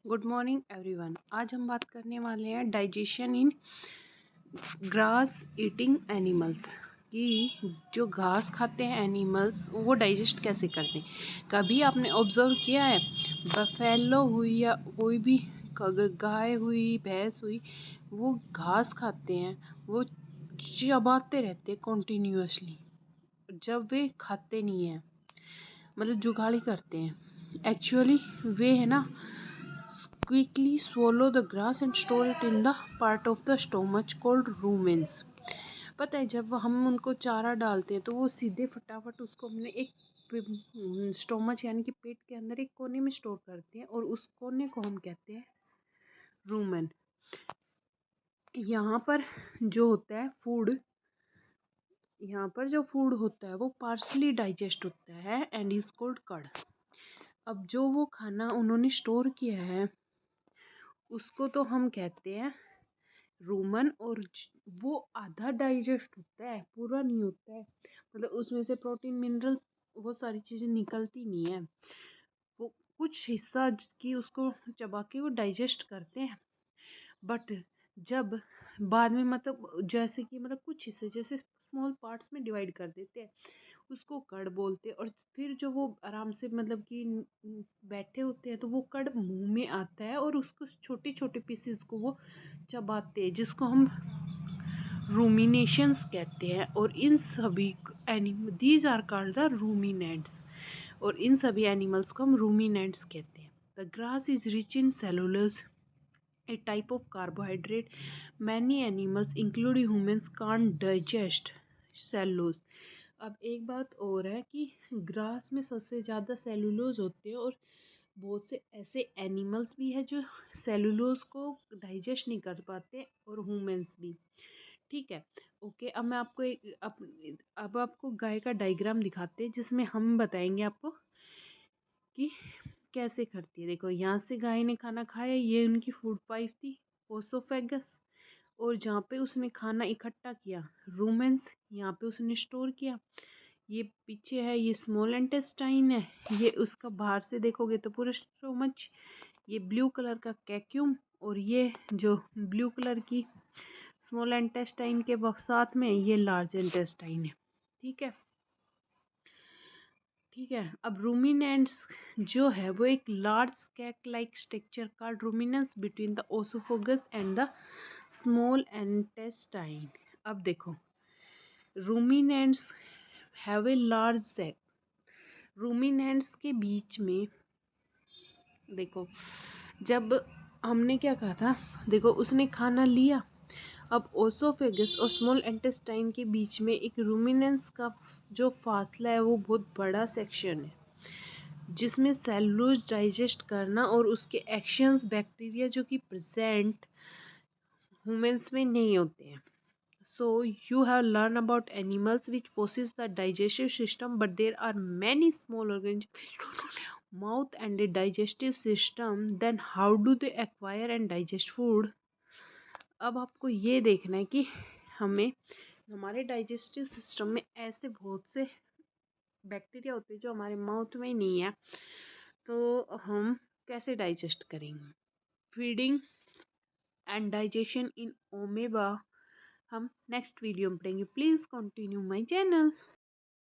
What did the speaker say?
Good morning everyone. आज हम बात करने वाले हैं डाइजेशन इन ग्रास ईटिंग एनिमल्स कि जो घास खाते हैं एनिमल्स वो डाइजेस्ट कैसे करते हैं। कभी आपने ऑब्जर्व किया है बफेलो हुई या कोई भी गाय हुई भैंस हुई वो घास खाते हैं, वो चबाते रहते हैं कॉन्टीन्यूअसली जब वे खाते नहीं हैं, मतलब जुगाड़ी करते हैं। एक्चुअली वे है ना quickly swallow the grass and store it in the part of the stomach called rumens। पता है जब हम उनको चारा डालते हैं तो वो सीधे फटाफट उसको अपने एक स्टोमच यानी कि पेट के अंदर एक कोने में स्टोर करते हैं और उस कोने को हम कहते हैं रूमेन। यहाँ पर जो होता है फूड, यहाँ पर जो फूड होता है वो पार्सली डाइजेस्ट होता है एंड इज कॉल्ड कड़। अब जो वो खाना उन्होंने स्टोर किया है उसको तो हम कहते हैं रूमन, और वो आधा डाइजेस्ट होता है, पूरा नहीं होता है। मतलब उसमें से प्रोटीन मिनरल्स वो सारी चीज़ें निकलती नहीं है, वो कुछ हिस्सा की उसको चबा के वो डाइजेस्ट करते हैं। बट जब बाद में मतलब जैसे कि मतलब कुछ हिस्से जैसे स्मॉल पार्ट्स में डिवाइड कर देते हैं उसको कड़ बोलते हैं। और फिर जो वो आराम से मतलब कि बैठे होते हैं तो वो कड़ मुंह में आता है और उसको छोटे छोटे पीसेस को वो चबाते हैं जिसको हम रूमिनेशंस कहते हैं। और इन सभी these are called the ruminants, और इन सभी एनिमल्स को हम रूमिनेंट्स कहते हैं। The grass is rich in cellulose, a type of carbohydrate. Many animals including humans can't digest cellulose। अब एक बात और है कि ग्रास में सबसे ज़्यादा सेलुलोज होते हैं और बहुत से ऐसे एनिमल्स भी हैं जो सेलुलोज को डाइजेस्ट नहीं कर पाते, और ह्यूमंस भी। ठीक है, ओके। अब मैं आपको अब आपको गाय का डायग्राम दिखाते हैं जिसमें हम बताएंगे आपको कि कैसे करती है। देखो यहाँ से गाय ने खाना खाया, ये उनकी फूड पाइप थी ओसोफेगस, और जहाँ पे उसने खाना इकट्ठा किया रूमेंस, यहाँ पे उसने स्टोर किया। ये पीछे है ये स्मॉल इंटेस्टाइन है, ये उसका बाहर से देखोगे तो पूरा स्टोमच, ये ब्लू कलर का कैक्यूम, और ये जो ब्लू कलर की स्मॉल इंटेस्टाइन के साथ में ये लार्ज इंटेस्टाइन है। ठीक है, ठीक है। अब रूमिनेंट्स जो है वो एक लार्ज कैक लाइक स्ट्रक्चर का ruminants between the oesophagus and the small intestine. अब देखो ruminants have a large sac, ruminants के बीच में देखो जब हमने क्या कहा था, देखो उसने खाना लिया, अब ओसोफेगस और स्मॉल इंटेस्टाइन के बीच में एक रूमिनेंस का जो फासला है वो बहुत बड़ा सेक्शन है जिसमें सेलुलोज डाइजेस्ट करना और उसके एक्शंस बैक्टीरिया जो कि प्रेजेंट ह्यूमंस में नहीं होते हैं। So you have learned about animals which possess the digestive system, but there are many small organisms mouth and a digestive system. Then how do they acquire and digest food? अब आपको ये देखना है कि हमें हमारे डाइजेस्टिव सिस्टम में ऐसे बहुत से बैक्टीरिया होते हैं जो हमारे माउथ में नहीं है, तो हम कैसे डाइजेस्ट करेंगे। फीडिंग एंड डाइजेशन इन ओमेबा हम नेक्स्ट वीडियो में पढ़ेंगे। Please continue my channel.